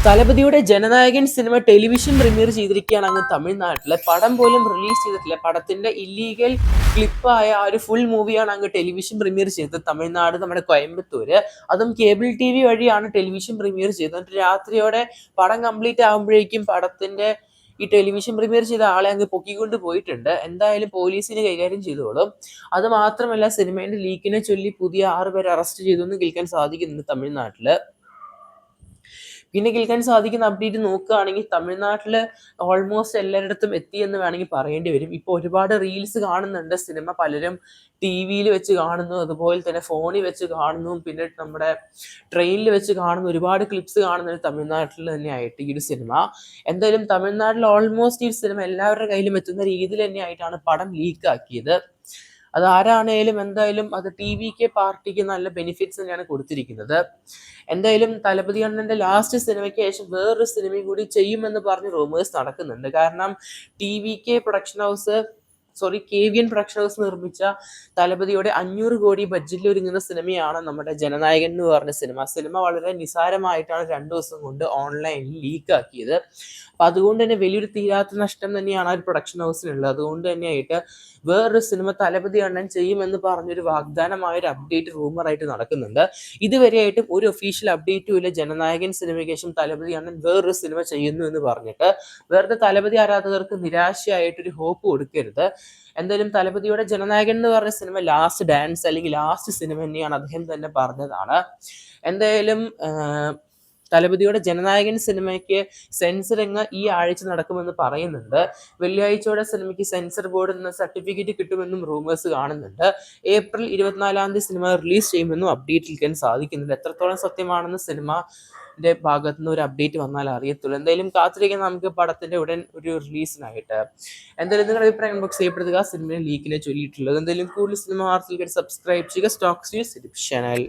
തലപതിയുടെ Jananayakan cinema television premier ചെയ്തിരിക്കുകയാണ് അങ്ങ് തമിഴ്നാട്ടില്. പടം പോലും റിലീസ് ചെയ്തിട്ടില്ല. പടത്തിന്റെ ഇല്ലീഗൽ ക്ലിപ്പായ ആ ഒരു ഫുൾ മൂവിയാണ് അങ്ങ് ടെലിവിഷൻ പ്രീമിയർ ചെയ്തത് തമിഴ്നാട്, നമ്മുടെ കോയമ്പത്തൂര്. അതും കേബിൾ TV വഴിയാണ് ടെലിവിഷൻ പ്രീമിയർ ചെയ്തത്. എന്നിട്ട് രാത്രിയോടെ പടം കംപ്ലീറ്റ് ആകുമ്പോഴേക്കും പടത്തിന്റെ ഈ ടെലിവിഷൻ പ്രീമിയർ ചെയ്ത ആളെ അങ്ങ് പൊക്കിക്കൊണ്ട് പോയിട്ടുണ്ട്. എന്തായാലും പോലീസിന് കൈകാര്യം ചെയ്തോളും. അത് മാത്രമല്ല, സിനിമയുടെ ലീക്കിനെ ചൊല്ലി പുതിയ 6 പേരെ അറസ്റ്റ് ചെയ്തു എന്ന് കേൾക്കാൻ സാധിക്കുന്നുണ്ട് തമിഴ്നാട്ടില്. പിന്നെ കേൾക്കാൻ സാധിക്കുന്ന അപ്ഡേറ്റ് നോക്കുകയാണെങ്കിൽ തമിഴ്നാട്ടിൽ ഓൾമോസ്റ്റ് എല്ലായിടത്തും എത്തി എന്ന് വേണമെങ്കിൽ പറയേണ്ടി വരും. ഇപ്പോൾ ഒരുപാട് റീൽസ് കാണുന്നുണ്ട്. സിനിമ പലരും TV-യിൽ വെച്ച് കാണുന്നു, അതുപോലെ തന്നെ ഫോണിൽ വെച്ച് കാണുന്നു, പിന്നെ നമ്മുടെ ട്രെയിനിൽ വെച്ച് കാണുന്നു. ഒരുപാട് ക്ലിപ്സ് കാണുന്നുണ്ട് തമിഴ്നാട്ടിൽ തന്നെയായിട്ട് ഈ ഒരു സിനിമ. എന്തായാലും തമിഴ്നാട്ടിൽ ഓൾമോസ്റ്റ് ഈ സിനിമ എല്ലാവരുടെ കയ്യിലും എത്തുന്ന രീതിയിൽ തന്നെയായിട്ടാണ് പടം ലീക്കാക്കിയത്. അത് ആരാണേലും എന്തായാലും അത് TV-ക്ക് പാർട്ടിക്ക് നല്ല ബെനിഫിറ്റ്സ് തന്നെയാണ് കൊടുത്തിരിക്കുന്നത്. എന്തായാലും തലപതി അണ്ണന്റെ ലാസ്റ്റ് സിനിമയ്ക്ക് ശേഷം വേറൊരു സിനിമയും കൂടി ചെയ്യുമെന്ന് പറഞ്ഞ് റൂമേഴ്സ് നടക്കുന്നുണ്ട്. കാരണം KVN പ്രൊഡക്ഷൻ ഹൗസ് നിർമ്മിച്ച തലപതിയുടെ 500 കോടി ബഡ്ജറ്റിൽ ഒരുങ്ങുന്ന സിനിമയാണ് നമ്മുടെ ജനനായകൻ എന്ന് പറഞ്ഞ സിനിമ. സിനിമ വളരെ നിസാരമായിട്ടാണ് 2 ദിവസം കൊണ്ട് ഓൺലൈനിൽ ലീക്കാക്കിയത്. അപ്പം അതുകൊണ്ട് തന്നെ വലിയൊരു തീരാത്ത നഷ്ടം തന്നെയാണ് ആ ഒരു പ്രൊഡക്ഷൻ ഹൗസിനുള്ളത്. അതുകൊണ്ട് തന്നെയായിട്ട് വേറൊരു സിനിമ തലപതി അണ്ണൻ ചെയ്യുമെന്ന് പറഞ്ഞൊരു വാഗ്ദാനമായ ഒരു അപ്ഡേറ്റ് റൂമറായിട്ട് നടക്കുന്നുണ്ട്. ഇതുവരെയായിട്ടും ഒരു ഒഫീഷ്യൽ അപ്ഡേറ്റും ഇല്ല. ജനനായകൻ സിനിമയ്ക്ക് ശേഷം തലപതി അണ്ണൻ വേറൊരു സിനിമ ചെയ്യുന്നു എന്ന് പറഞ്ഞിട്ട്. വെറുതെ തലപതി ആരാധകർക്ക് നിരാശയായിട്ടൊരു ഹോപ്പ് കൊടുക്കരുത്. എന്തായാലും തലപതിയുടെ ജനനായകൻ എന്ന് പറഞ്ഞ സിനിമ ലാസ്റ്റ് ഡാൻസ് അല്ലെങ്കിൽ ലാസ്റ്റ് സിനിമ തന്നെയാണ്, അദ്ദേഹം തന്നെ പറഞ്ഞതാണ്. എന്തായാലും തലപതിയുടെ ജനനായകൻ സിനിമയ്ക്ക് സെൻസറിങ് ഈ ആഴ്ച നടക്കുമെന്ന് പറയുന്നുണ്ട്. വെള്ളിയാഴ്ചയോടെ സിനിമയ്ക്ക് സെൻസർ ബോർഡിൽ നിന്ന് സർട്ടിഫിക്കറ്റ് കിട്ടുമെന്നും റൂമേഴ്സ് കാണുന്നുണ്ട്. ഏപ്രിൽ 24 സിനിമ റിലീസ് ചെയ്യുമെന്നും അപ്ഡേറ്റ് ഇരിക്കാൻ സാധിക്കുന്നുണ്ട്. എത്രത്തോളം സത്യമാണെന്ന് സിനിമയുടെ ഭാഗത്തു നിന്ന് ഒരു അപ്ഡേറ്റ് വന്നാൽ അറിയത്തുള്ളൂ. എന്തായാലും കാത്തിരിക്കാൻ നമുക്ക് പടത്തിന്റെ ഉടൻ ഒരു റിലീസിനായിട്ട്. എന്തായാലും നിങ്ങളുടെ അഭിപ്രായം ബോക്സ് ചെയ്യപ്പെടുക സിനിമയുടെ ലീക്കിനെ ചൊല്ലിയിട്ടുള്ളത്. എന്തായാലും കൂടുതൽ സിനിമ വാർത്തകൾക്ക് സബ്സ്ക്രൈബ് ചെയ്യുക സ്റ്റോക്സ് ന്യൂസ് ചാനൽ.